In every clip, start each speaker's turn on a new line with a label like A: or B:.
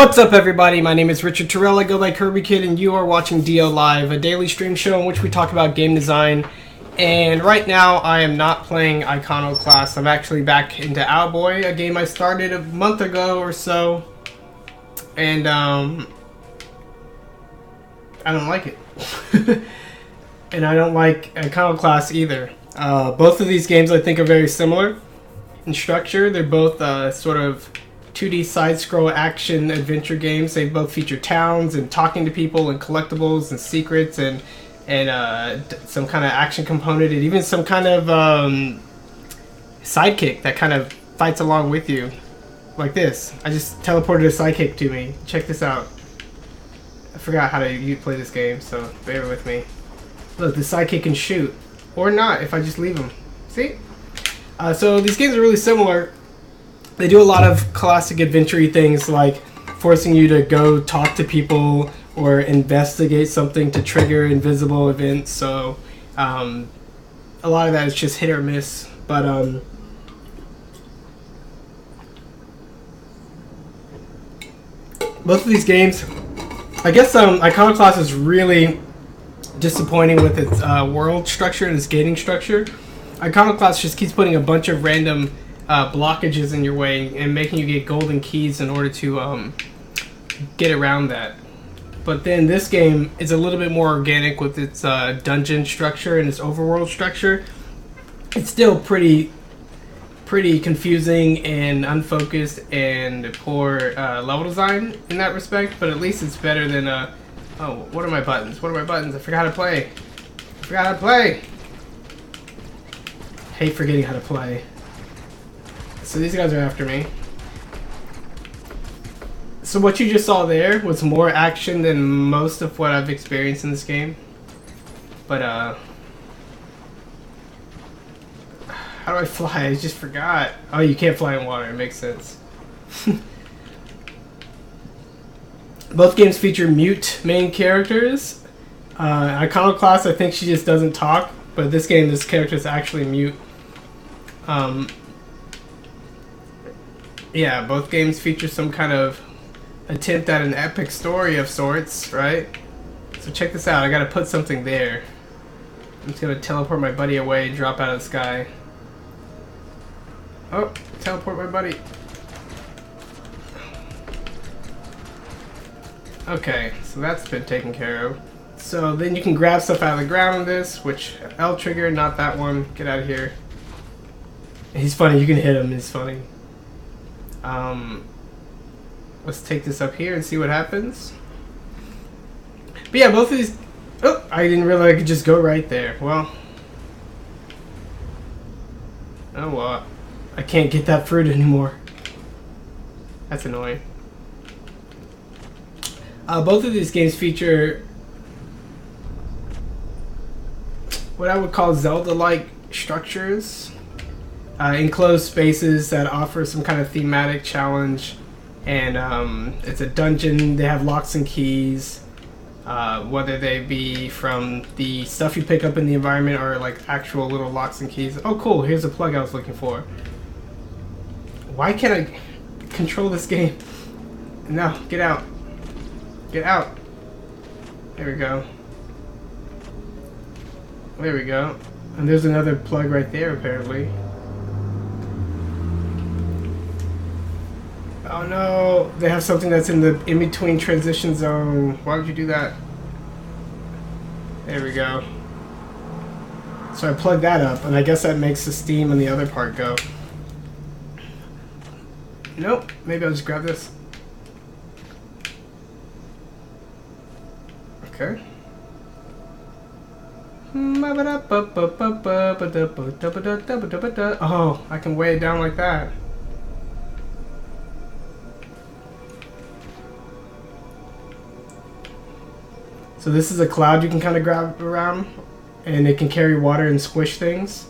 A: What's up, everybody? My name is Richard Terrell. I go by Kirby Kid, and you are watching DO Live, a daily stream show in which we talk about game design. And right now, I am not playing Iconoclast. I'm actually back into Owlboy, a game I started a month ago or so. And, I don't like it. And I don't like Iconoclast either. Both of these games, I think, are very similar in structure. They're both sort of 2D side-scroll action adventure games. They both feature towns and talking to people and collectibles and secrets and some kind of action component and even some kind of sidekick that kind of fights along with you. Like this. I just teleported a sidekick to me. Check this out. I forgot how to play this game, so bear with me. Look, the sidekick can shoot. Or not, if I just leave him. See? So these games are really similar. They do a lot of classic adventure-y things like forcing you to go talk to people or investigate something to trigger invisible events. So a lot of that is just hit or miss. But both of these games, I guess Iconoclast is really disappointing with its world structure and its gating structure. Iconoclast just keeps putting a bunch of random blockages in your way and making you get golden keys in order to get around that. But then this game is a little bit more organic with its dungeon structure and its overworld structure. It's still pretty confusing and unfocused and poor level design in that respect, but at least it's better than oh, what are my buttons? What are my buttons? I forgot how to play. I forgot how to play. Hate forgetting how to play. So these guys are after me. So what you just saw there was more action than most of what I've experienced in this game. But how do I fly? I just forgot. Oh, you can't fly in water. It makes sense. Both games feature mute main characters. Iconoclast, I think she just doesn't talk. But this game, this character is actually mute. Yeah, both games feature some kind of attempt at an epic story of sorts, right? So check this out. I gotta put something there. I'm just gonna teleport my buddy away and drop out of the sky. Oh, teleport my buddy. Okay, so that's been taken care of. So then you can grab stuff out of the ground with this, which L trigger, not that one. Get out of here. He's funny. You can hit him. He's funny. Let's take this up here and see what happens. But yeah, both of these... Oh, I didn't realize I could just go right there. Well. Oh, well. I can't get that fruit anymore. That's annoying. Both of these games feature what I would call Zelda-like structures. Enclosed spaces that offer some kind of thematic challenge, and it's a dungeon. They have locks and keys, whether they be from the stuff you pick up in the environment or like actual little locks and keys. Oh cool, here's the plug I was looking for. Why can't I control this game? No, get out. Get out. There we go. There we go. And there's another plug right there apparently. Oh no, they have something that's in the in-between transition zone. Why would you do that? There we go. So I plugged that up, and I guess that makes the steam on the other part go. Nope, maybe I'll just grab this. Okay. Oh, I can weigh it down like that. So this is a cloud you can kind of grab around, and it can carry water and squish things.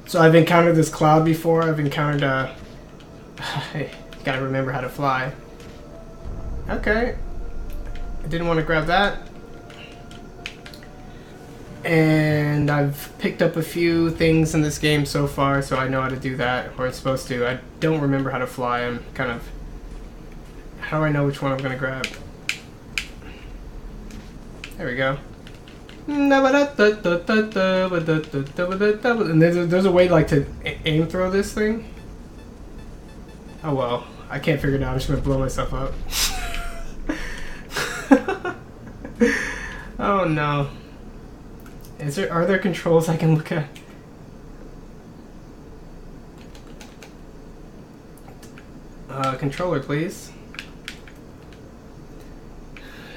A: So I've encountered this cloud before. I've encountered hey, gotta remember how to fly. Okay. I didn't want to grab that. And I've picked up a few things in this game so far, so I know how to do that, or it's supposed to. I don't remember how to fly. I'm kind of... How do I know which one I'm going to grab? There we go. And there's a way like to aim throw this thing. Oh well, I can't figure it out. I'm just gonna blow myself up. Oh no. Are there controls I can look at? Controller please.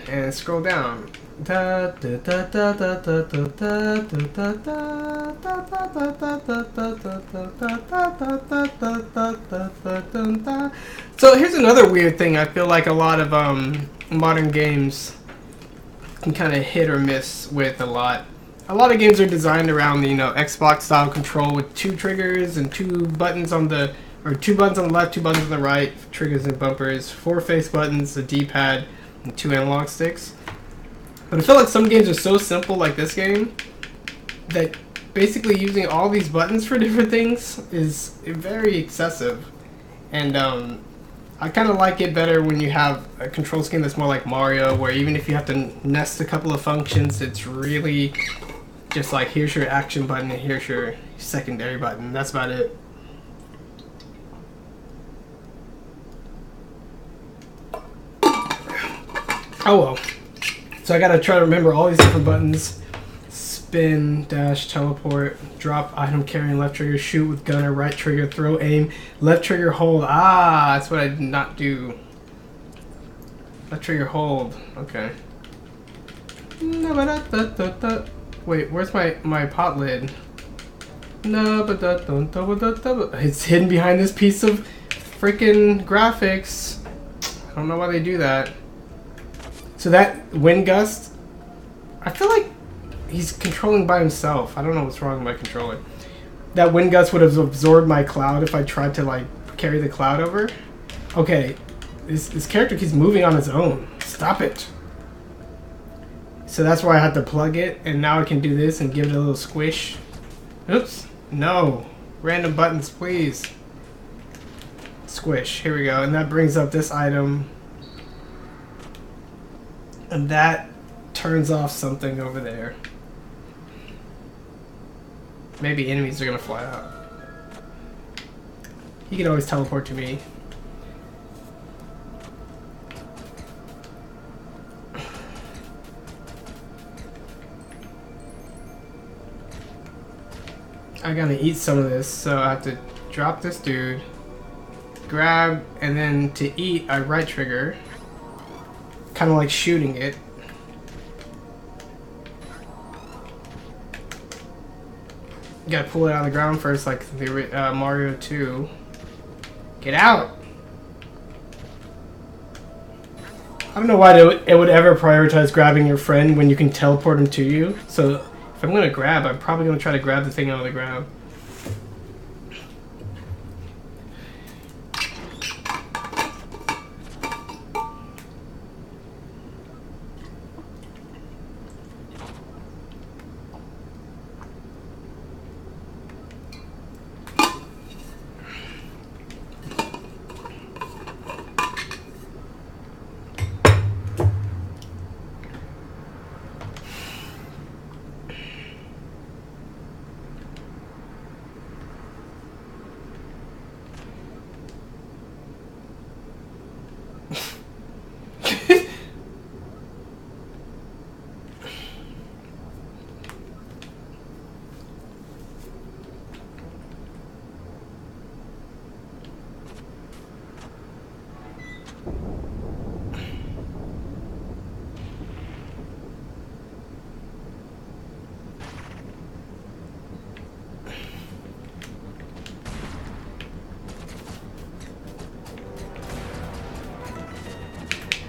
A: And scroll down. So here's another weird thing I feel like a lot of modern games can kind of hit or miss with a lot. A lot of games are designed around the Xbox style control with 2 triggers and 2 buttons on the or 2 buttons on the left, 2 buttons on the right, triggers and bumpers, 4 face buttons, a D-pad, and 2 analog sticks. But I feel like some games are so simple, like this game, that basically using all these buttons for different things is very excessive. And I kind of like it better when you have a control scheme that's more like Mario, where even if you have to nest a couple of functions, it's really just like, here's your action button and here's your secondary button. That's about it. Oh well. So I gotta try to remember all these different buttons. Spin, dash, teleport, drop, item carrying, left trigger, shoot with gunner, right trigger, throw, aim, left trigger, hold. Ah, that's what I did not do. Left trigger, hold. Okay. Wait, where's my pot lid? It's hidden behind this piece of freaking graphics. I don't know why they do that. So that wind gust, I feel like he's controlling by himself. I don't know what's wrong with my controller. That wind gust would have absorbed my cloud if I tried to like carry the cloud over. Okay, this character keeps moving on his own. Stop it. So that's why I had to plug it, and now I can do this and give it a little squish. Oops, no. Random buttons, please. Squish, here we go. And that brings up this item. And that turns off something over there. Maybe enemies are gonna fly out. He can always teleport to me. I gotta eat some of this, so I have to drop this dude, grab, and then to eat, I right trigger. Kind of like shooting it. You gotta pull it out of the ground first, like the Mario 2. Get out! I don't know why it would ever prioritize grabbing your friend when you can teleport him to you. So if I'm gonna grab, I'm probably gonna try to grab the thing out of the ground.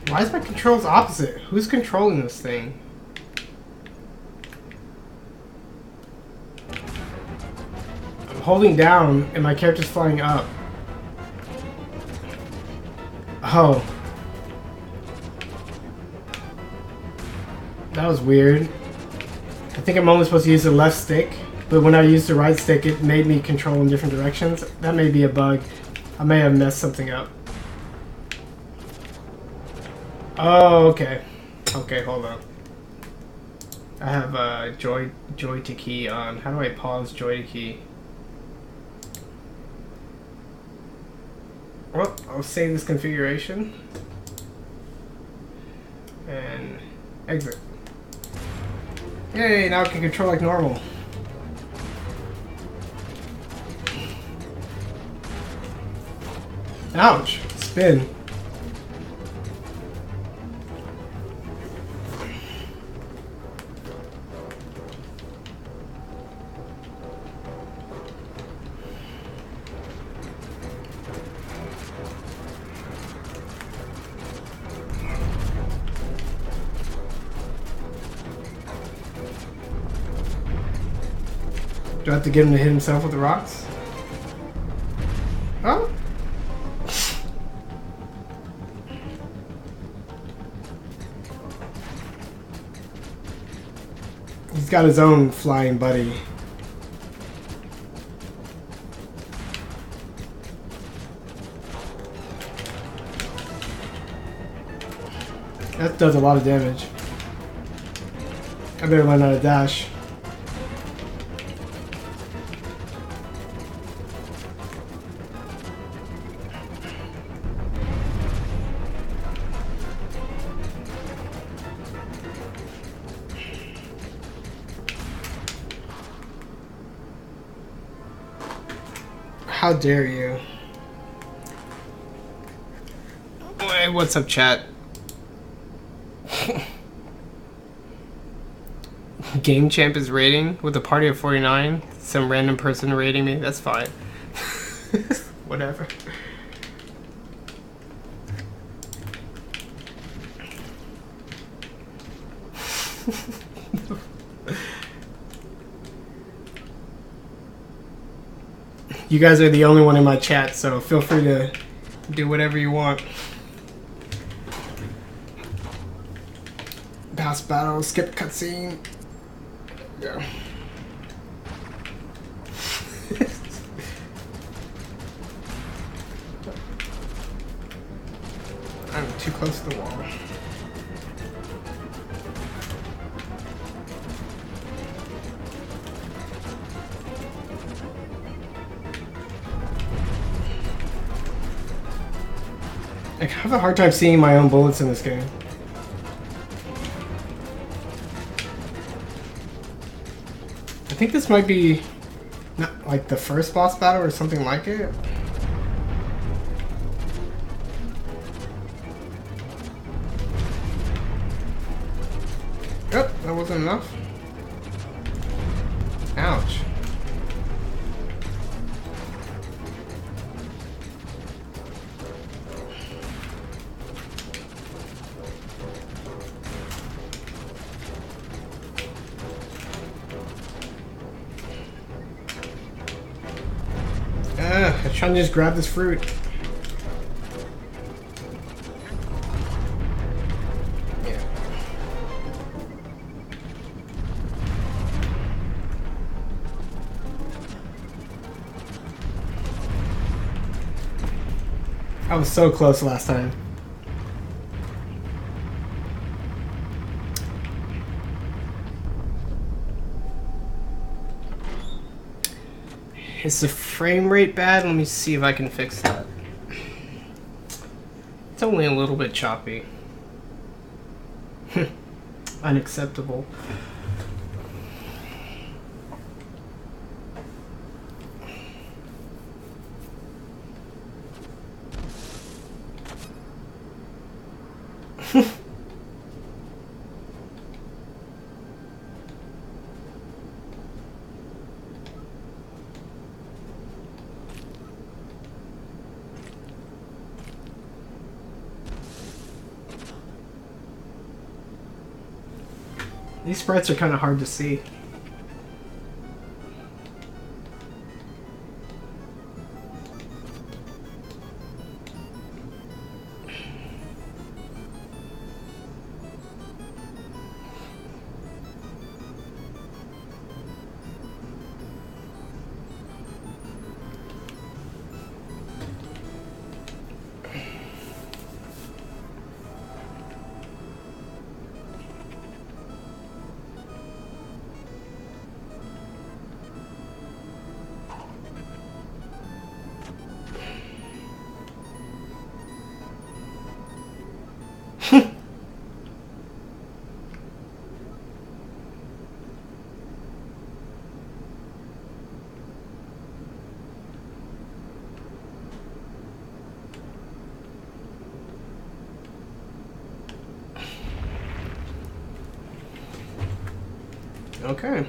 A: Why is my controls opposite? Who's controlling this thing? I'm holding down and my character's flying up. Oh. That was weird. I think I'm only supposed to use the left stick, but when I used the right stick, it made me control in different directions. That may be a bug. I may have messed something up. Oh, okay. Okay, hold on. I have joy to key on. How do I pause joy to key? Well, I'll save this configuration and exit. Yay, now I can control like normal. Ouch! Spin. Do I have to get him to hit himself with the rocks? Oh? He's got his own flying buddy. That does a lot of damage. I better learn how to dash. How dare you? Hey, what's up, chat? Game Champ is rating with a party of 49. Some random person rating me. That's fine. Whatever. You guys are the only one in my chat, so feel free to do whatever you want. Pass battle, skip cutscene. Yeah. I'm too close to the wall. I have a hard time seeing my own bullets in this game. I think this might be not like the first boss battle or something like it. Yep, that wasn't enough. Ouch. I'm trying to just grab this fruit. Yeah. I was so close last time. Is the frame rate bad? Let me see if I can fix that. It's only a little bit choppy. Unacceptable. These sprites are kind of hard to see. Okay.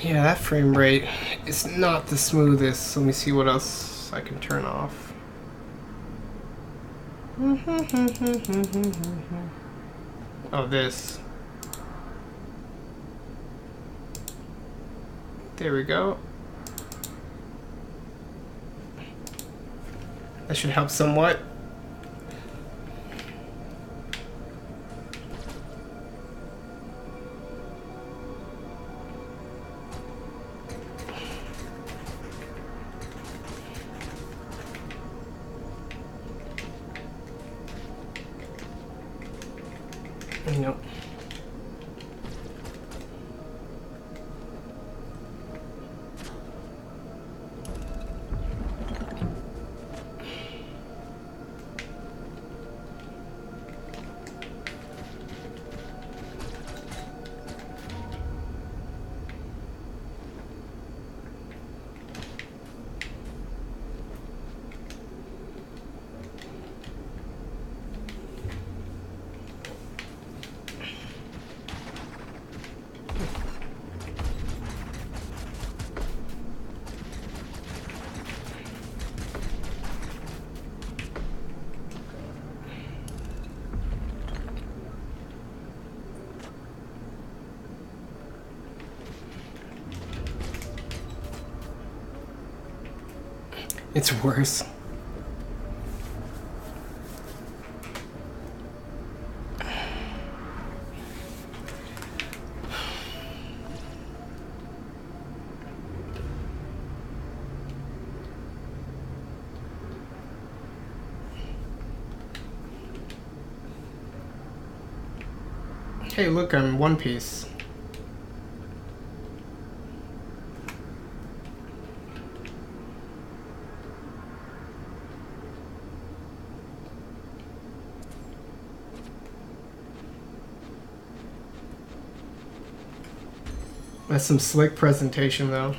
A: Yeah, that frame rate is not the smoothest. Let me see what else I can turn off. Oh, this. There we go. That should help somewhat. Nope. It's worse. Hey, look, I'm One Piece. That's some slick presentation, though.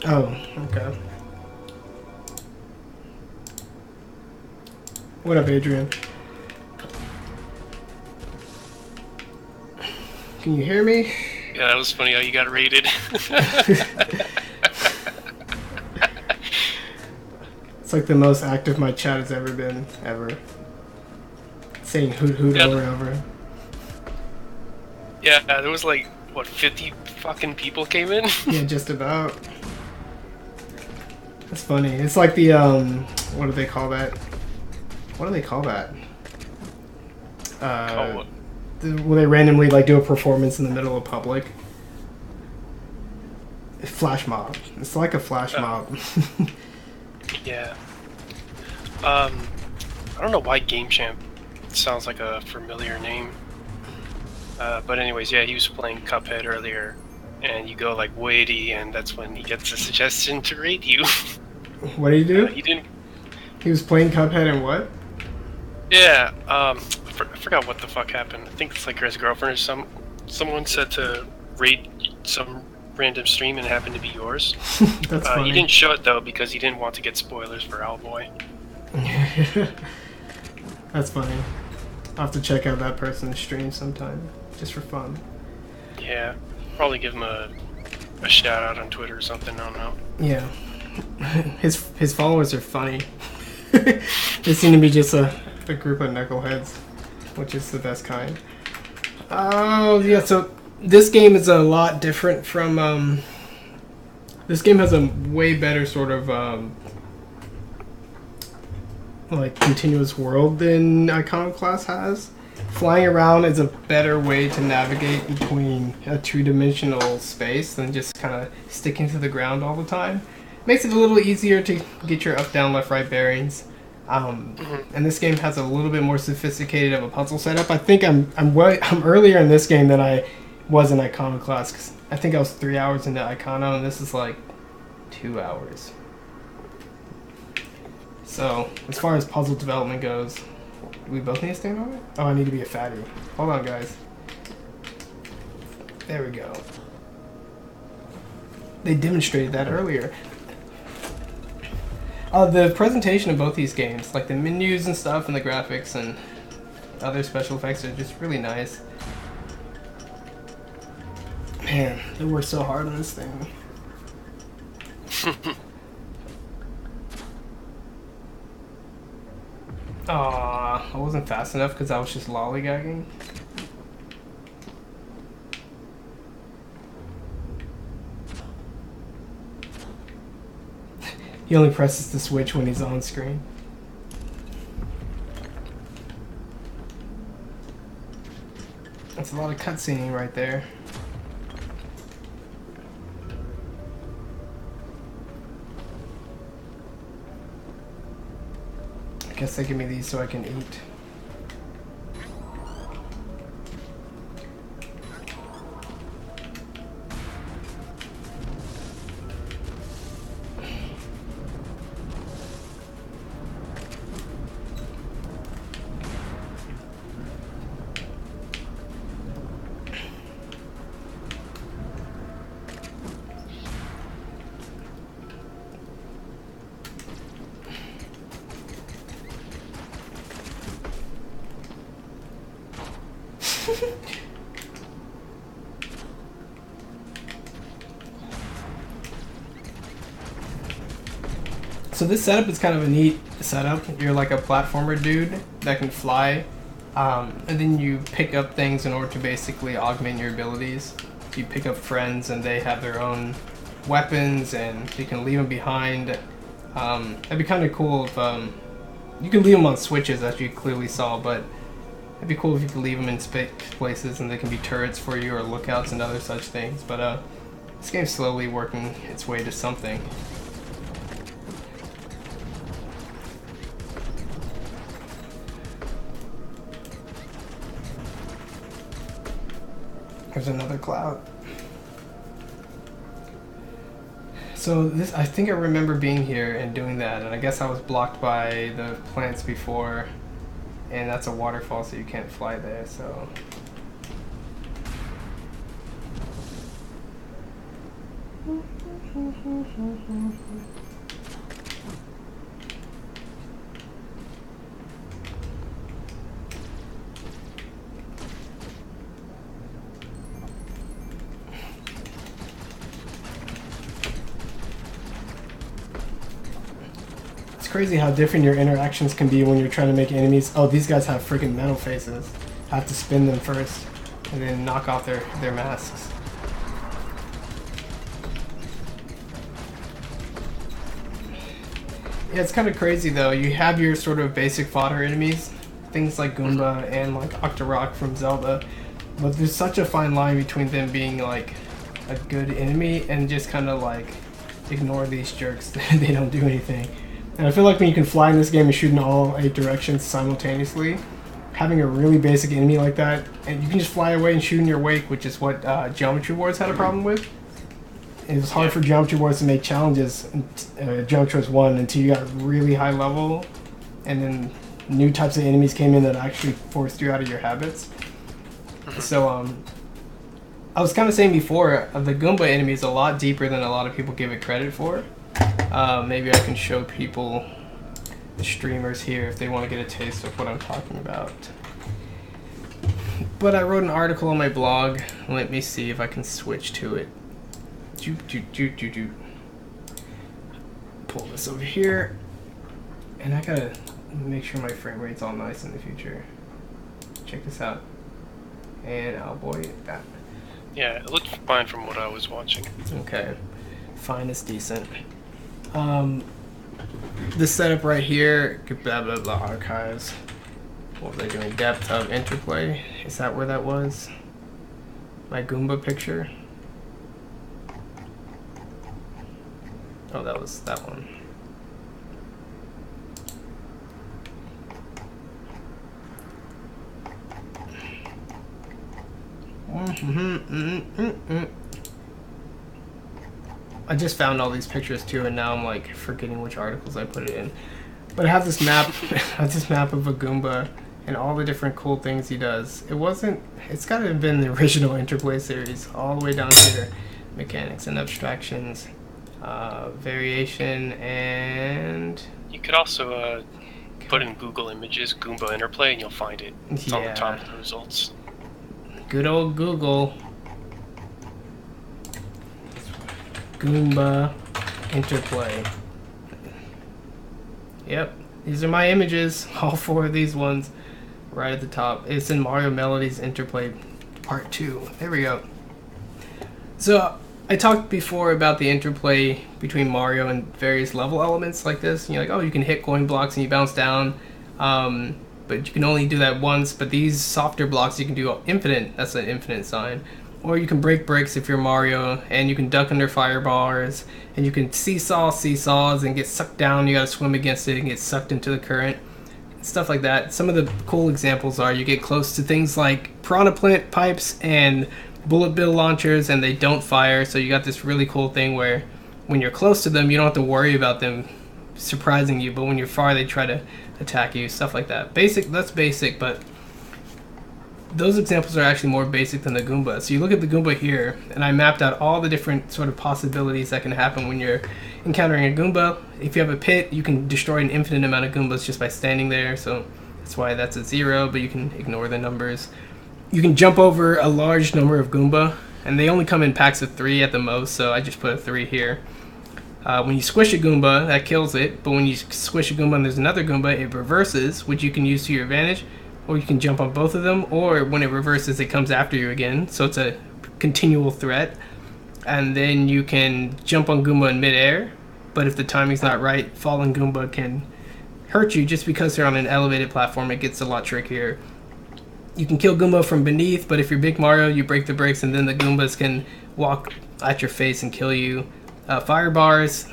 A: Oh, okay. What up, Adrian? Can you hear me?
B: Yeah, that was funny how you got raided.
A: It's like the most active my chat has ever been, ever. Saying hoot hoot over and over.
B: Yeah, there was like, what, 50 fucking people came in?
A: Yeah, just about. That's funny. It's like the, what do they call that? What do they call that? When they randomly, like, do a performance in the middle of public. Flash mob. It's like a flash mob.
B: Yeah. I don't know why Game Champ sounds like a familiar name. But anyways, yeah, he was playing Cuphead earlier, and you go like weighty, and that's when he gets a suggestion to raid you.
A: What did he do?
B: He didn't.
A: He was playing Cuphead and what?
B: Yeah. I forgot what the fuck happened. I think it's like his girlfriend or someone said to raid some random stream, and it happened to be yours.
A: That's funny.
B: He didn't show it though because he didn't want to get spoilers for Owlboy.
A: That's funny. I'll have to check out that person's stream sometime, just for fun.
B: Yeah, probably give him a shout out on Twitter or something. I don't know.
A: Yeah, his followers are funny. They seem to be just a group of knuckleheads, which is the best kind. Oh yeah, so this game is a lot different from. This game has a way better sort of like continuous world than Iconoclast has. Flying around is a better way to navigate between a two-dimensional space than just kind of sticking to the ground all the time. Makes it a little easier to get your up, down, left, right bearings. And this game has a little bit more sophisticated of a puzzle setup. I think I'm earlier in this game than I was in Iconoclast. 'Cause I think I was 3 hours into Icono, and this is like 2 hours. So as far as puzzle development goes, do we both need to stand on it? Oh, I need to be a fatty. Hold on, guys. There we go. They demonstrated that earlier. The presentation of both these games, like the menus and stuff and the graphics and other special effects, are just really nice. Man, they worked so hard on this thing. Aww, I wasn't fast enough because I was just lollygagging. He only presses the switch when he's on screen. That's a lot of cutscening right there. I guess they give me these so I can eat. So this setup is kind of a neat setup. You're like a platformer dude that can fly, and then you pick up things in order to basically augment your abilities. You pick up friends and they have their own weapons and you can leave them behind. It'd be kind of cool if you can leave them on switches, as you clearly saw, but it'd be cool if you could leave them in places and they can be turrets for you or lookouts and other such things. But this game's slowly working its way to something. There's another cloud. So this, I think I remember being here and doing that, and I guess I was blocked by the plants before, and that's a waterfall, so you can't fly there, so. It's crazy how different your interactions can be when you're trying to make enemies. Oh, these guys have freaking metal faces. I have to spin them first and then knock off their masks. Yeah, it's kind of crazy though. You have your sort of basic fodder enemies, things like Goomba and like Octorok from Zelda, but there's such a fine line between them being like a good enemy and just kind of like ignore these jerks. They don't do anything. And I feel like when you can fly in this game and shoot in all 8 directions simultaneously, having a really basic enemy like that, and you can just fly away and shoot in your wake, which is what Geometry Wars had a problem with. It was hard for Geometry Wars to make challenges in Geometry Wars 1 until you got really high level, and then new types of enemies came in that actually forced you out of your habits. So I was kind of saying before, the Goomba enemy is a lot deeper than a lot of people give it credit for. Maybe I can show people, the streamers here, if they want to get a taste of what I'm talking about. But I wrote an article on my blog. Let me see if I can switch to it. Pull this over here. And I gotta make sure my frame rate's all nice in the future. Check this out. And Owlboy, that.
B: Yeah, it looked fine from what I was watching.
A: Okay. Fine is decent. This setup right here, blah blah blah archives. What was I doing? Depth of Interplay. Is that where that was? My Goomba picture. Oh, that was that one. I just found all these pictures too, and now I'm like forgetting which articles I put it in. But I have this map, I have this map of a Goomba and all the different cool things he does. It's got to have been the original Interplay series, all the way down here. Mechanics and abstractions, variation, and...
B: You could also put in Google Images, Goomba Interplay, and you'll find it. It's on the top of the results.
A: Good old Google. Goomba Interplay. Yep, these are my images. All 4 of these ones right at the top. It's in Mario Melodies Interplay Part 2. There we go. So, I talked before about the interplay between Mario and various level elements like this. You're like, oh, you can hit coin blocks and you bounce down. But you can only do that once. But these softer blocks, you can do infinite. That's an infinite sign. Or you can break bricks if you're Mario, and you can duck under fire bars, and you can seesaws and get sucked down. You gotta swim against it and get sucked into the current. Stuff like that. Some of the cool examples are you get close to things like piranha plant pipes and bullet bill launchers, and they don't fire. So you got this really cool thing where when you're close to them, you don't have to worry about them surprising you, but when you're far, they try to attack you. Stuff like that. That's basic, but those examples are actually more basic than the Goomba. So you look at the Goomba here, and I mapped out all the different sort of possibilities that can happen when you're encountering a Goomba. If you have a pit, you can destroy an infinite amount of Goombas just by standing there, so that's why that's a 0, but you can ignore the numbers. You can jump over a large number of Goomba, and they only come in packs of 3 at the most, so I just put a 3 here. When you squish a Goomba, that kills it, but when you squish a Goomba and there's another Goomba, it reverses, which you can use to your advantage. Or you can jump on both of them, or when it reverses, it comes after you again. So it's a continual threat. And then you can jump on Goomba in midair, but if the timing's not right, fallen Goomba can hurt you just because they're on an elevated platform. It gets a lot trickier. You can kill Goomba from beneath, but if you're Big Mario, you break the bricks, and then the Goombas can walk at your face and kill you. Fireballs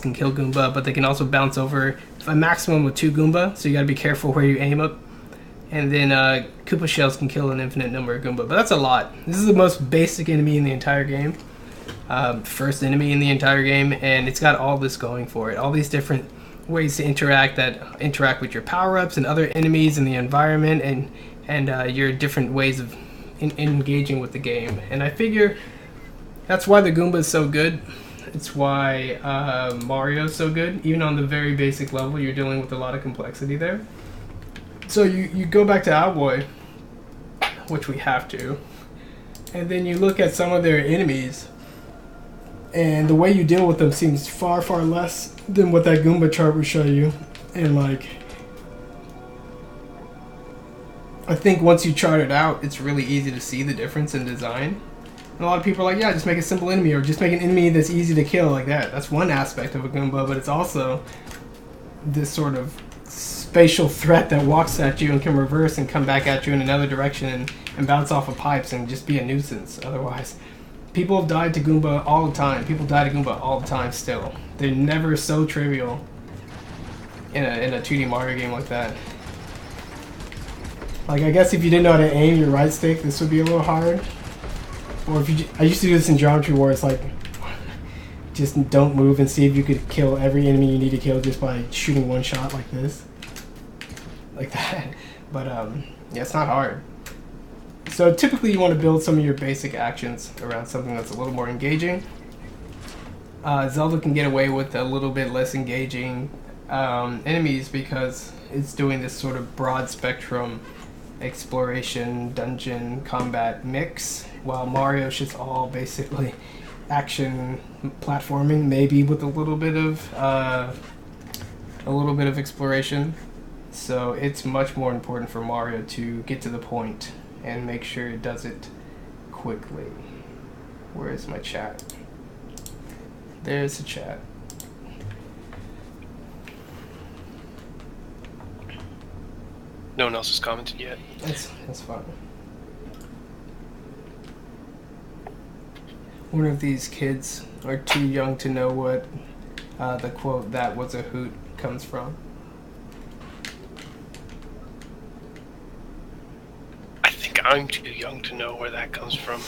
A: can kill Goomba, but they can also bounce over a maximum of 2 Goomba, so you gotta be careful where you aim up. And then Koopa Shells can kill an infinite number of Goomba. But that's a lot. This is the most basic enemy in the entire game. First enemy in the entire game. And it's got all this going for it. All these different ways to interact with your power-ups and other enemies in the environment. And your different ways of engaging with the game. And I figure that's why the Goomba is so good. It's why Mario's so good. Even on the very basic level, you're dealing with a lot of complexity there. So you go back to Owlboy, which we have to, and then you look at some of their enemies, and the way you deal with them seems far, far less than what that Goomba chart would show you. And like, I think once you chart it out, it's really easy to see the difference in design. And a lot of people are like, yeah, just make a simple enemy, or just make an enemy that's easy to kill like that. That's one aspect of a Goomba, but it's also this sort of spatial threat that walks at you and can reverse and come back at you in another direction and bounce off of pipes and just be a nuisance otherwise. People have died to Goomba all the time. People die to Goomba all the time still. They're never so trivial in a 2D Mario game like that. Like, I guess if you didn't know how to aim your right stick, this would be a little hard. Or if you... I used to do this in Geometry War. It's like, just don't move and see if you could kill every enemy you need to kill just by shooting one shot like this. Like that. But yeah, it's not hard. So typically you want to build some of your basic actions around something that's a little more engaging. Zelda can get away with a little bit less engaging enemies because it's doing this sort of broad spectrum exploration, dungeon, combat mix, while Mario's just all basically action platforming, maybe with a little bit of exploration. So it's much more important for Mario to get to the point and make sure it does it quickly. Where is my chat? There's the chat.
B: No one else has commented yet.
A: That's fine. One of these kids are too young to know what the quote, "that was a hoot," comes from.
B: I'm too young to know where that comes from.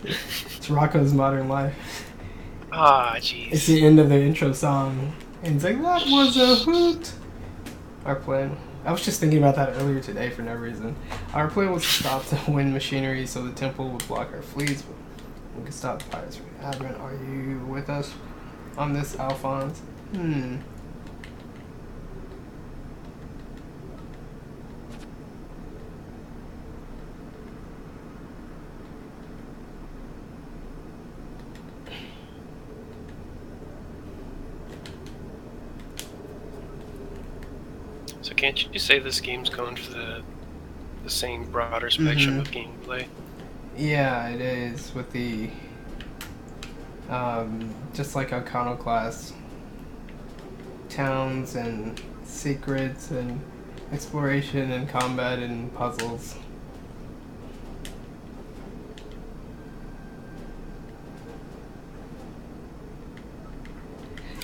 A: It's Rocco's Modern Life.
B: Ah,
A: It's
B: jeez.
A: the end of the intro song. And it's like, that was a hoot. Our plan. I was just thinking about that earlier today for no reason. Our plan was to stop the wind machinery so the temple would block our fleets, but we could stop the pirates from Advent. Are you with us on this, Alphonse?
B: So can't you say this game's going for the same broader spectrum of gameplay?
A: Yeah, it is, with the just like Iconoclast, towns and secrets and exploration and combat and puzzles.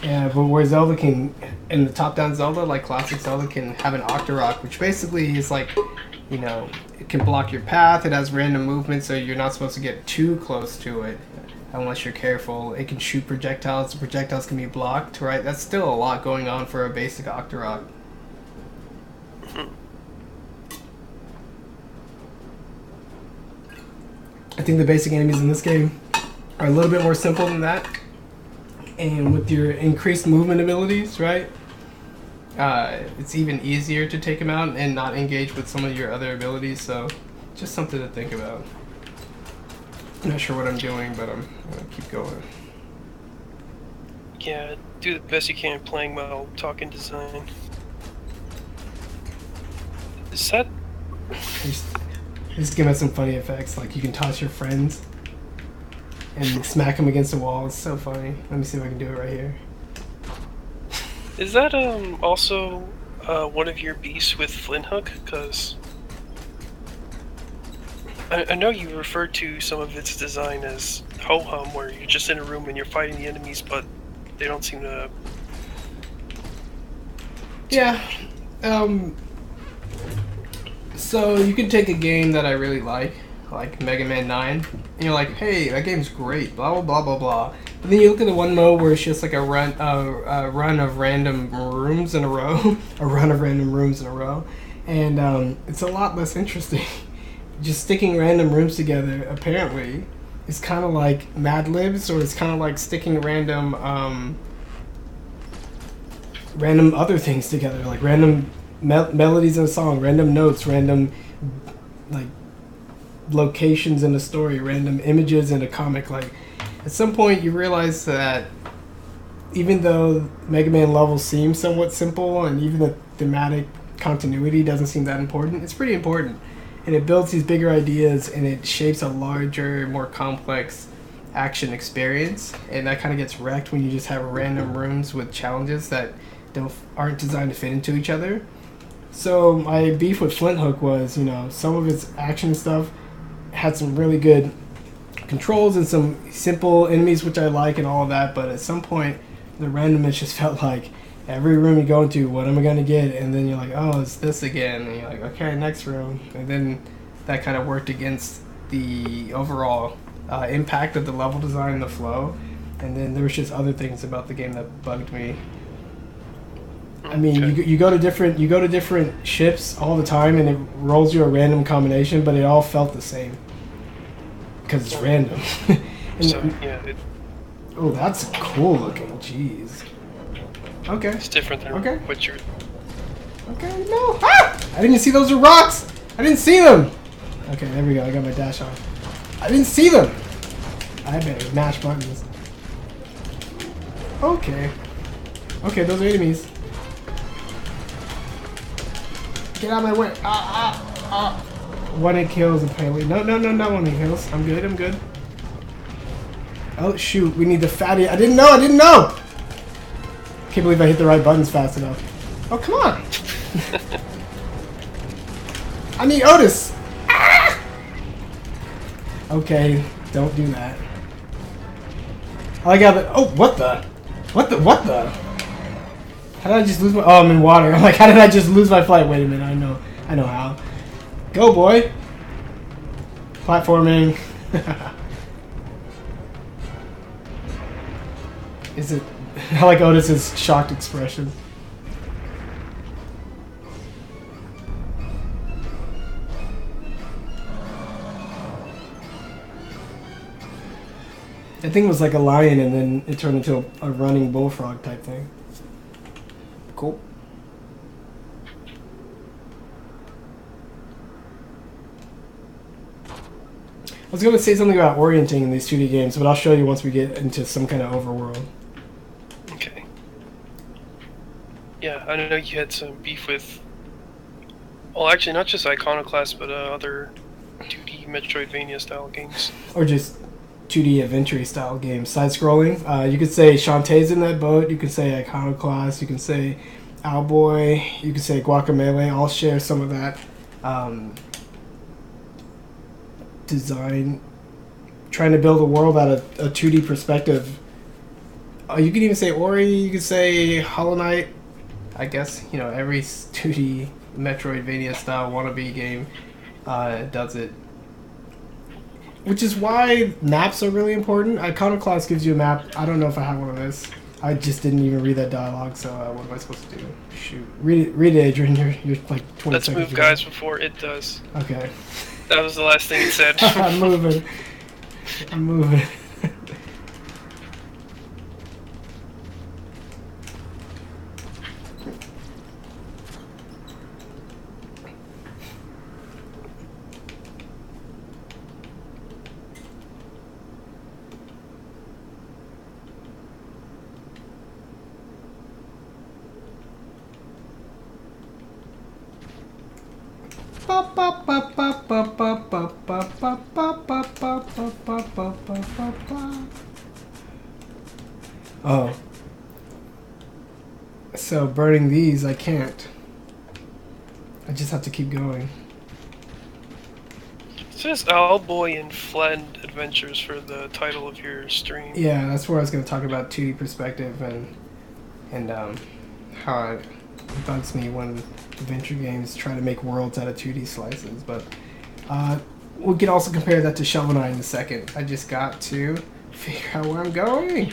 A: Yeah, but where Zelda can, in the top-down Zelda, like classic Zelda, can have an Octorok, which basically is like, you know, it can block your path, it has random movement, so you're not supposed to get too close to it unless you're careful. It can shoot projectiles, the projectiles can be blocked, right? That's still a lot going on for a basic Octorok. I think the basic enemies in this game are a little bit more simple than that. And with your increased movement abilities, right, it's even easier to take them out and not engage with some of your other abilities, so just something to think about. I'm not sure what I'm doing, but I'm going to keep going.
B: Yeah, do the best you can playing while talking design. Is that...
A: Just give us some funny effects, like you can toss your friends and smack them against the wall. It's so funny. Let me see if I can do it right here.
B: Is that also one of your beasts with Flint Hook? Because I know you referred to some of its design as ho-hum, where you're just in a room and you're fighting the enemies, but they don't seem to...
A: Yeah. So you can take a game that I really like Mega Man 9, and you're like, hey, that game's great, blah, blah, blah, blah, blah. But then you look at the one mode where it's just like a run of random rooms in a row, and it's a lot less interesting. Just sticking random rooms together, apparently, is kind of like Mad Libs, or it's kind of like sticking random other things together, like random melodies in a song, random notes, random like locations in a story, random images in a comic. Like at some point you realize that even though Mega Man levels seem somewhat simple and even the thematic continuity doesn't seem that important, it's pretty important, and it builds these bigger ideas and it shapes a larger, more complex action experience, and that kind of gets wrecked when you just have random rooms with challenges that aren't designed to fit into each other. So my beef with Flint Hook was, you know, some of its action stuff had some really good controls and some simple enemies, which I like and all of that, but at some point the randomness just felt like every room you go into, what am I going to get? And then you're like, oh, it's this again. And you're like, okay, next room. And then that kind of worked against the overall impact of the level design and the flow. And then there was just other things about the game that bugged me. I mean, okay. you go to different ships all the time, and it rolls you a random combination, but it all felt the same because it's random.
B: So, yeah.
A: Oh, that's cool looking. Jeez. Okay.
B: It's different than what you're...
A: Okay, no. Ah! I didn't see those are rocks. I didn't see them. Okay, there we go. I got my dash on. I didn't see them. I better mash buttons. Okay. Okay, those are enemies. Get out of my way. One hit kills apparently. No, not one hit kills. I'm good. Oh shoot, we need the fatty. I didn't know. Can't believe I hit the right buttons fast enough. Oh, come on. I need Otis. Ah! Okay, don't do that. I like how the... Oh, what the? What the? How did I just lose my... Oh, I'm in water. I'm like, how did I just lose my flight? Wait a minute, I know how. Go, boy. Platforming. Is it? I like Otis's shocked expression. I think it was like a lion, and then it turned into a running bullfrog type thing. Cool. I was going to say something about orienting in these 2D games, but I'll show you once we get into some kind of overworld.
B: Okay. Yeah, I know you had some beef with... Well, actually, not just Iconoclast, but other 2D Metroidvania style games.
A: Or just 2D adventure style games. Side-scrolling. You could say Shantae's in that boat. You could say Iconoclast. You can say Owlboy. You could say Guacamelee. All share some of that design. Trying to build a world out of a 2D perspective. You could even say Ori. You could say Hollow Knight. I guess, you know, every 2D Metroidvania style wannabe game does it. Which is why maps are really important. Iconoclast gives you a map. I don't know if I have one of this. I just didn't even read that dialogue, so what am I supposed to do? Shoot. Read it, Adrian. You're like 20
B: Let's
A: seconds
B: move, guys, before it does.
A: Okay.
B: That was the last thing it said.
A: I'm moving. I'm moving. Oh. So burning these, I can't. I just have to keep going.
B: It says Owlboy and Flattened Adventures for the title of your stream.
A: Yeah, that's where I was going to talk about 2D perspective and how it bugs me when adventure games try to make worlds out of 2D slices. But we could also compare that to Shovel Knight in a second. I just got to figure out where I'm going.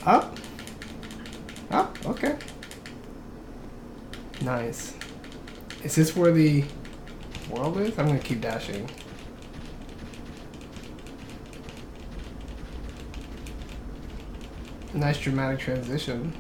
A: Up. Up. Okay. Nice. Is this where the world is? I'm going to keep dashing. Nice dramatic transition.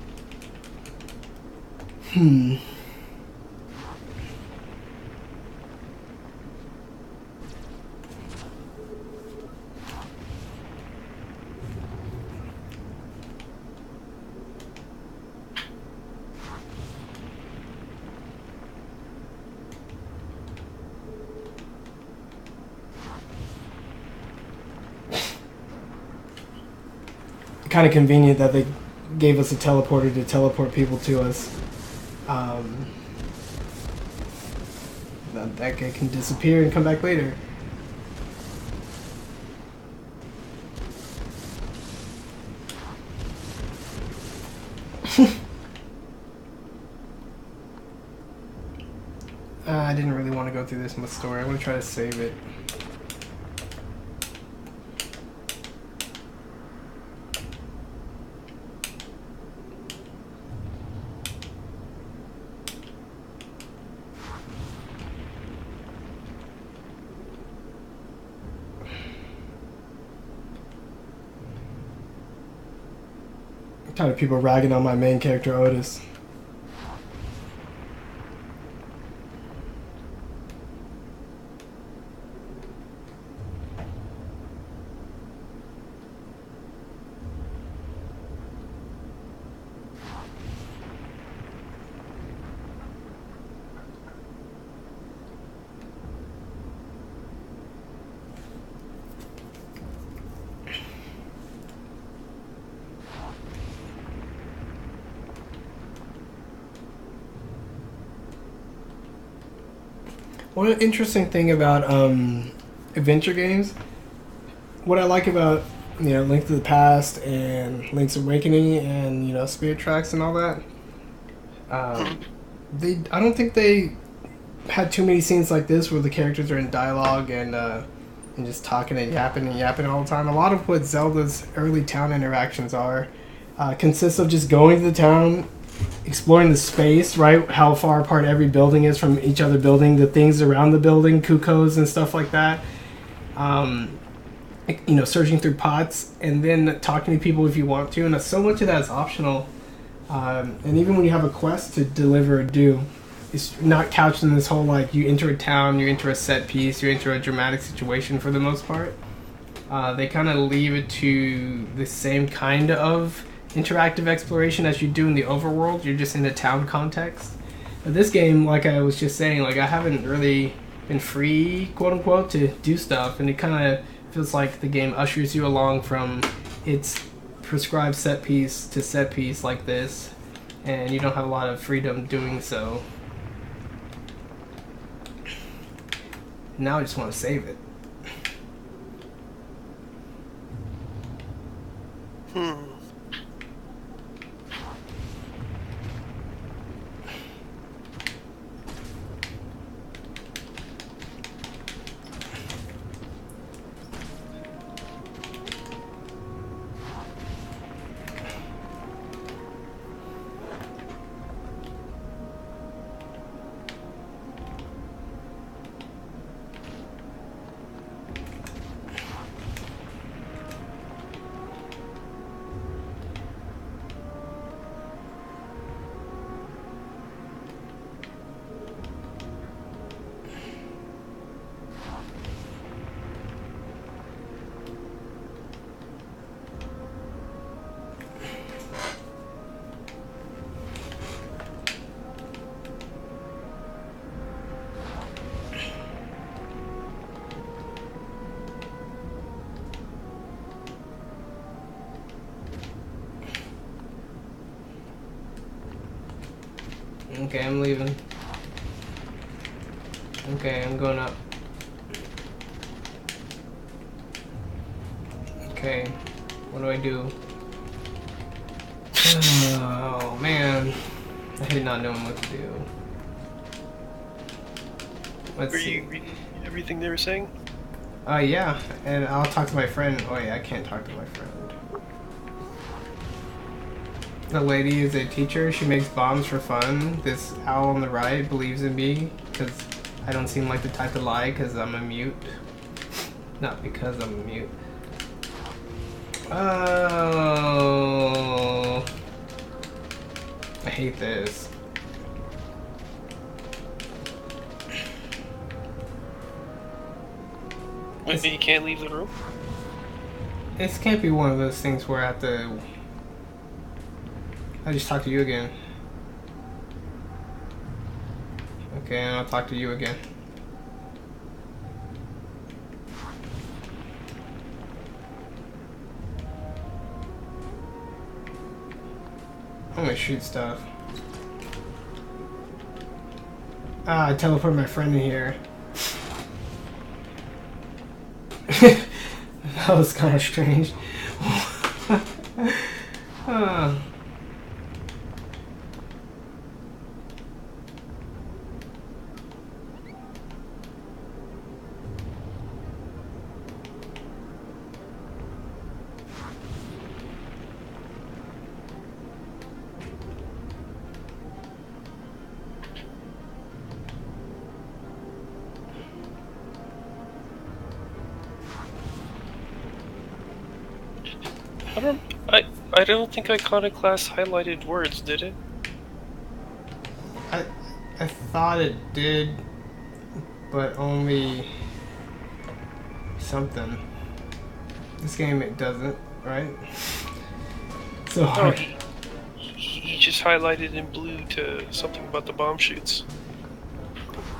A: Kind of convenient that they gave us a teleporter to teleport people to us. That guy can disappear and come back later. I didn't really want to go through this much story. I want to try to save it. Tired of people ragging on my main character Otis. One interesting thing about adventure games, what I like about Link to the Past and Link's Awakening and Spirit Tracks and all that, I don't think they had too many scenes like this where the characters are in dialogue and and just talking and yapping all the time. A lot of what Zelda's early town interactions are consists of just going to the town, exploring the space, right? How far apart every building is from each other building, the things around the building, cuckoos and stuff like that. Searching through pots, and then talking to people if you want to, and so much of that is optional. And even when you have a quest to deliver or do, it's not couched in this whole, like, you enter a town, you enter a set piece, you enter a dramatic situation for the most part. They kind of leave it to the same kind of interactive exploration as you do in the overworld. You're just in a town context. But this game, like I was just saying, like, I haven't really been free, quote unquote, to do stuff, and it kind of feels like the game ushers you along from its prescribed set piece to set piece like this, and you don't have a lot of freedom doing so. Now I just want to save it. Okay, I'm leaving. Okay, I'm going up. Okay, what do I do? Oh, man. I hate not knowing what to do. Let's
B: Were
A: see.
B: you reading everything they were saying?
A: Yeah, and I'll talk to my friend. Oh, yeah, I can't talk to my friend. The lady is a teacher. She makes bombs for fun. This owl on the right believes in me because I don't seem like the type to lie because I'm a mute. Not because I'm a mute. Oh, I hate this.
B: Wait, you can't leave the room?
A: This can't be one of those things where I have to... I just talk to you again. Okay, and I'll talk to you again. I'm gonna shoot stuff. I teleported my friend in here. That was kind of strange.
B: I don't think Iconoclast highlighted words, did it?
A: I thought it did, but only something. This game it doesn't, right? So hard.
B: No, he just highlighted in blue to something about the bomb shoots.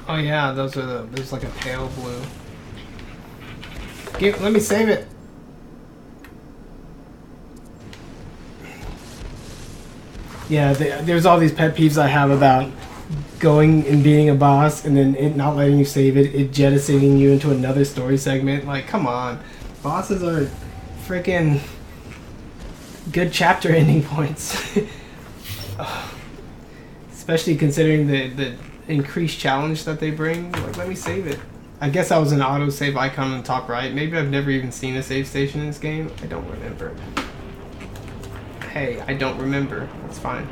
A: Oh yeah, those are there's like a pale blue. Let me save it. Yeah, there's all these pet peeves I have about going and beating a boss and then it not letting you save it, it jettisoning you into another story segment. Like, come on. Bosses are freaking good chapter ending points. Especially considering the increased challenge that they bring. Like, let me save it. I guess that was an autosave icon on the top right. Maybe I've never even seen a save station in this game. I don't remember. Hey, I don't remember. That's fine.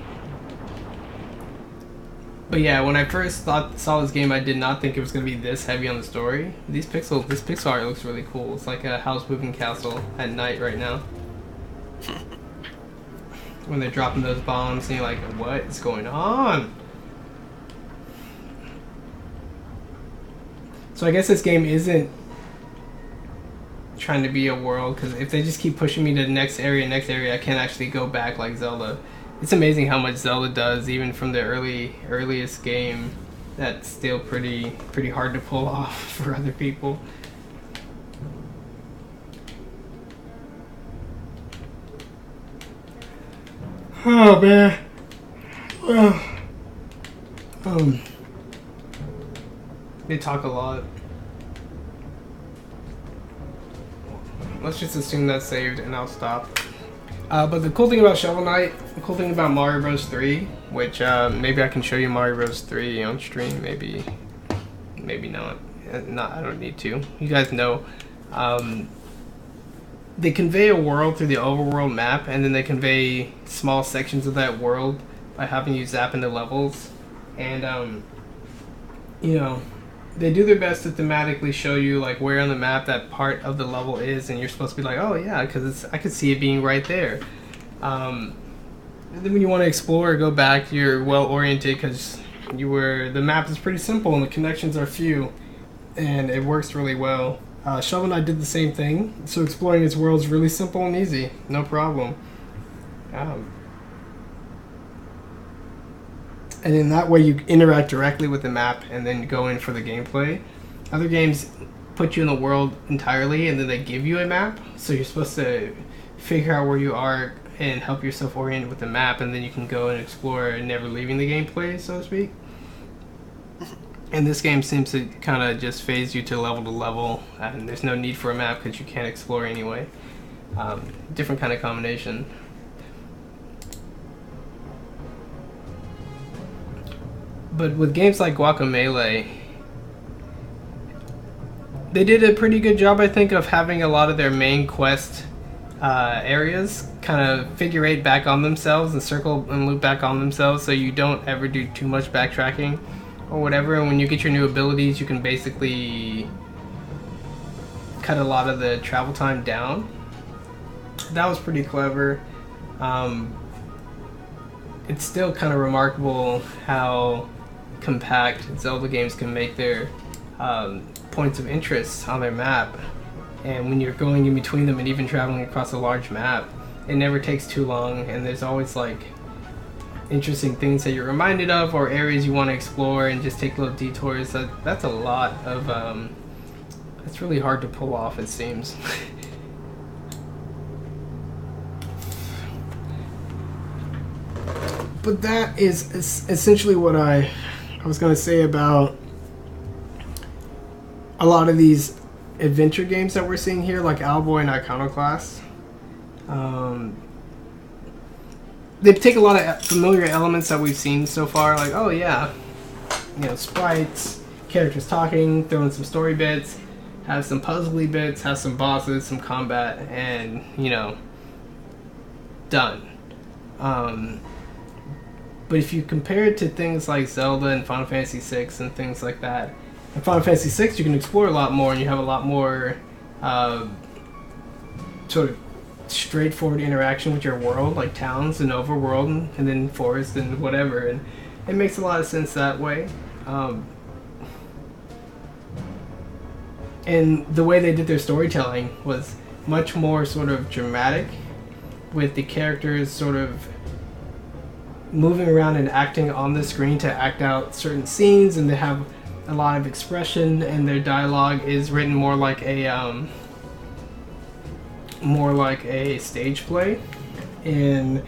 A: But yeah, when I first saw this game, I did not think it was going to be this heavy on the story. This pixel art looks really cool. It's like a house moving castle at night right now. When they're dropping those bombs and you're like, what is going on? So I guess this game isn't trying to be a world, because if they just keep pushing me to the next area, I can't actually go back like Zelda. It's amazing how much Zelda does, even from the earliest game. That's still pretty hard to pull off for other people. Oh man. They talk a lot. Let's just assume that's saved and I'll stop. But the cool thing about Shovel Knight, the cool thing about Mario Bros. 3, which maybe I can show you Mario Bros. 3 on stream, maybe not. I don't need to. You guys know. They convey a world through the overworld map, and then they convey small sections of that world by having you zap into levels. And, you know, they do their best to thematically show you like where on the map that part of the level is, and you're supposed to be like, oh yeah, because I could see it being right there. And then when you want to explore or go back, you're well oriented because the map is pretty simple and the connections are few, and it works really well. Shovel Knight did the same thing, so exploring its world is really simple and easy, no problem. And in that way you interact directly with the map and then go in for the gameplay. Other games put you in the world entirely and then they give you a map, so you're supposed to figure out where you are and help yourself orient with the map, and then you can go and explore, never leaving the gameplay, so to speak. And this game seems to kind of just phase you to level, and there's no need for a map because you can't explore anyway. Different kind of combination. But with games like Guacamelee, they did a pretty good job, I think, of having a lot of their main quest areas kind of figure eight back on themselves and circle and loop back on themselves, so you don't ever do too much backtracking or whatever. And when you get your new abilities, you can basically cut a lot of the travel time down. That was pretty clever. It's still kind of remarkable how compact Zelda games can make their points of interest on their map, and when you're going in between them and even traveling across a large map, it never takes too long, and there's always like interesting things that you're reminded of or areas you want to explore and just take little detours. That's a lot of it's really hard to pull off, it seems. But that is essentially what I was going to say about a lot of these adventure games that we're seeing here, like Owlboy and Iconoclast. They take a lot of familiar elements that we've seen so far, like, oh yeah, you know, sprites, characters talking, throw in some story bits, have some puzzly bits, have some bosses, some combat, and, you know, done. But if you compare it to things like Zelda and Final Fantasy VI and things like that, in Final Fantasy VI you can explore a lot more and you have a lot more sort of straightforward interaction with your world, like towns and overworld and then forest and whatever, and it makes a lot of sense that way. And the way they did their storytelling was much more sort of dramatic, with the characters sort of moving around and acting on the screen to act out certain scenes, and they have a lot of expression, and their dialogue is written more like a stage play. And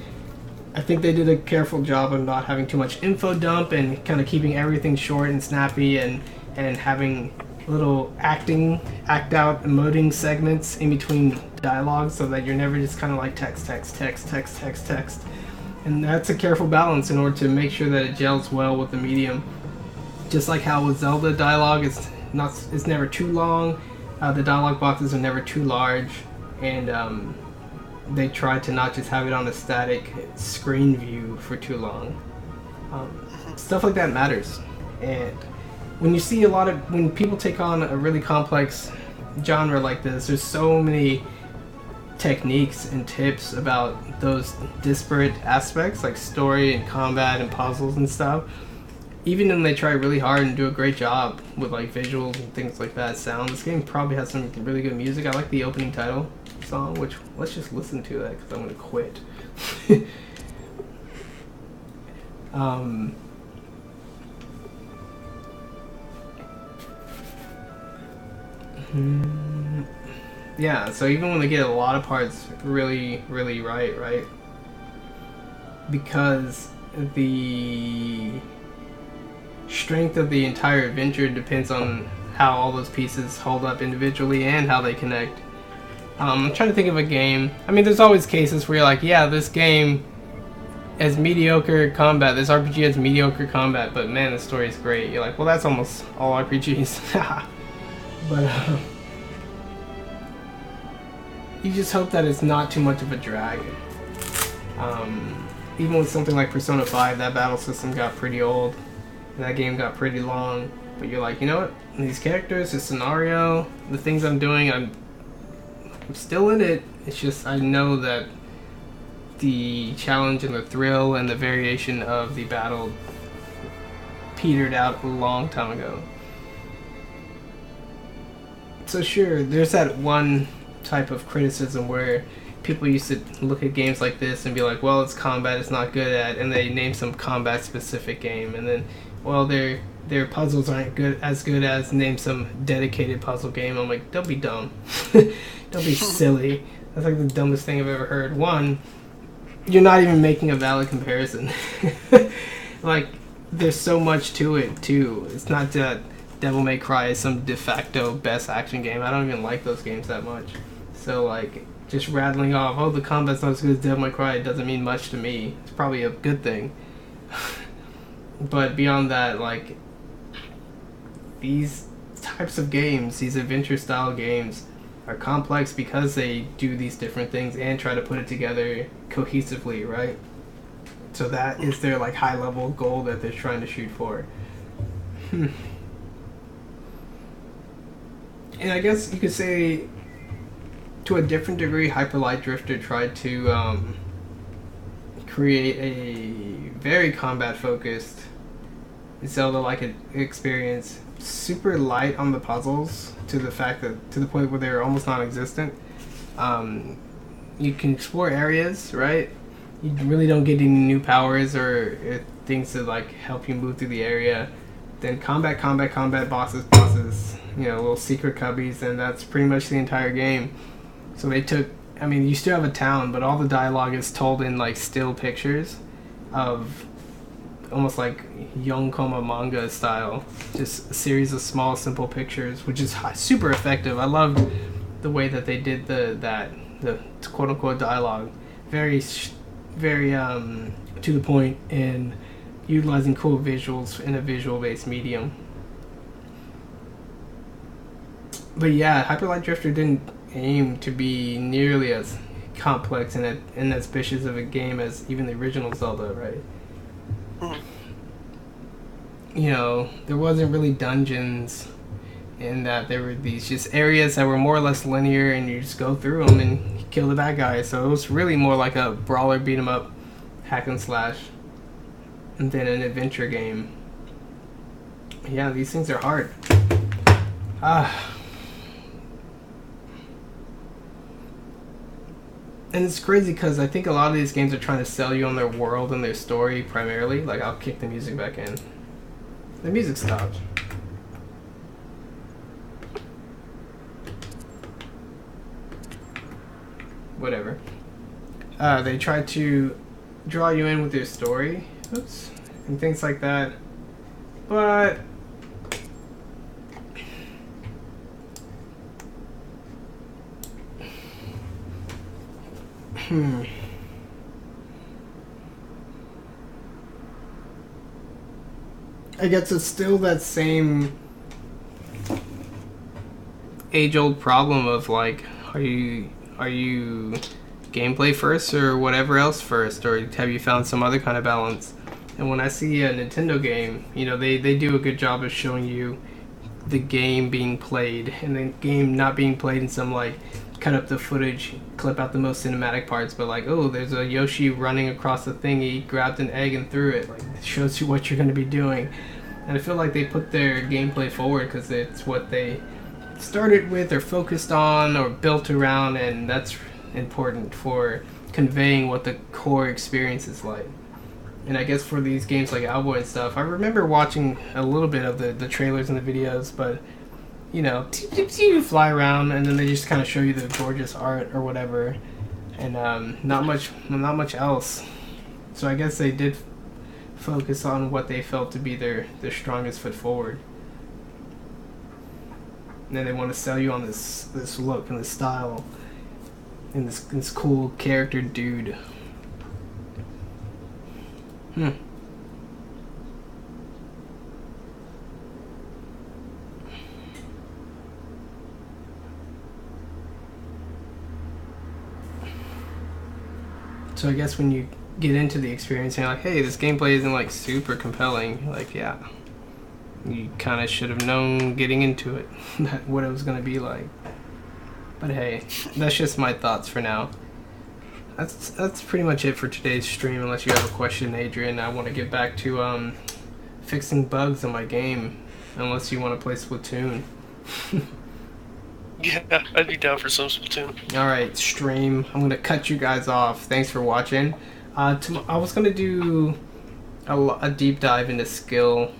A: I think they did a careful job of not having too much info dump and kind of keeping everything short and snappy, and having little act out emoting segments in between dialogue, so that you're never just kind of like text. And that's a careful balance in order to make sure that it gels well with the medium. Just like how with Zelda, dialogue is it's never too long. The dialogue boxes are never too large, and they try to not just have it on a static screen view for too long. Stuff like that matters. And when you see when people take on a really complex genre like this, there's so many techniques and tips about those disparate aspects like story and combat and puzzles and stuff. Even when they try really hard and do a great job with like visuals and things like that, sound, this game probably has some really good music. I like the opening title song, which let's just listen to that because I'm gonna quit. Yeah, so even when they get a lot of parts really, really right? Because the strength of the entire adventure depends on how all those pieces hold up individually and how they connect. I'm trying to think of a game. I mean, there's always cases where you're like, yeah, this game has mediocre combat, this RPG has mediocre combat, but man, the story is great. You're like, well, that's almost all RPGs. But you just hope that it's not too much of a drag. Even with something like Persona 5, that battle system got pretty old, and that game got pretty long, but you're like, you know what, these characters, the scenario, the things I'm doing, I'm still in it. It's just I know that the challenge and the thrill and the variation of the battle petered out a long time ago. So sure, there's that one type of criticism where people used to look at games like this and be like, well, it's combat it's not good at, and they name some combat specific game, and then, well, their puzzles aren't as good as name some dedicated puzzle game. I'm like, don't be dumb. Don't be silly. That's like the dumbest thing I've ever heard. One, you're not even making a valid comparison. Like, there's so much to it too. It's not that Devil May Cry is some de facto best action game. I don't even like those games that much. So like, just rattling off, oh, the combat's not as good as Devil May Cry, it doesn't mean much to me. It's probably a good thing. But beyond that, like, these types of games, these adventure style games, are complex because they do these different things and try to put it together cohesively, right? So that is their like high level goal that they're trying to shoot for. And I guess you could say, to a different degree, Hyper Light Drifter tried to create a very combat focused Zelda-like experience, super light on the puzzles to the point where they're almost non-existent. You can explore areas, right? You really don't get any new powers or things to like help you move through the area. Then combat, bosses, you know, little secret cubbies, and that's pretty much the entire game. So they took, I mean, you still have a town, but all the dialogue is told in like still pictures of almost like Yonkoma manga style, just a series of small simple pictures, which is super effective. I love the way that they did the quote unquote dialogue, very to the point, and utilizing cool visuals in a visual based medium. But yeah, Hyper Light Drifter didn't aim to be nearly as complex and as vicious of a game as even the original Zelda, right? You know, there wasn't really dungeons, in that there were these just areas that were more or less linear, and you just go through them and kill the bad guys. So it was really more like a brawler beat 'em up hack and slash than an adventure game. Yeah, these things are hard. And it's crazy because I think a lot of these games are trying to sell you on their world and their story primarily. Like, I'll kick the music back in. The music stopped. Whatever. They try to draw you in with their story. Oops. And things like that. But I guess it's still that same age-old problem of like, are you gameplay first or whatever else first, or have you found some other kind of balance? And when I see a Nintendo game, you know, they do a good job of showing you the game being played, and the game not being played in some like cut up the footage, clip out the most cinematic parts, but like, oh, there's a Yoshi running across the thing, he grabbed an egg and threw it. Like, it shows you what you're going to be doing. And I feel like they put their gameplay forward because it's what they started with or focused on or built around, and that's important for conveying what the core experience is like. And I guess for these games like Owlboy and stuff, I remember watching a little bit of the trailers and the videos, but you know, you fly around and then they just kind of show you the gorgeous art or whatever, and not much else. So I guess they did focus on what they felt to be their strongest foot forward. And then they want to sell you on this look and this style and this cool character dude. So I guess when you get into the experience and you're like, hey, this gameplay isn't like super compelling, like, yeah, you kind of should have known getting into it what it was going to be like. But hey, that's just my thoughts for now. That's pretty much it for today's stream, unless you have a question, Adrian. I want to get back to fixing bugs in my game, unless you want to play Splatoon.
B: Yeah, I'd be down for some Splatoon.
A: Alright, stream. I'm going to cut you guys off. Thanks for watching. I was going to do a deep dive into skill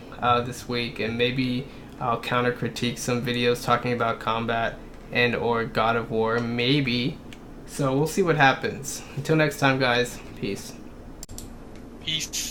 A: this week, and maybe I'll counter critique some videos talking about combat and or God of War, maybe. So we'll see what happens. Until next time, guys. Peace.
B: Peace.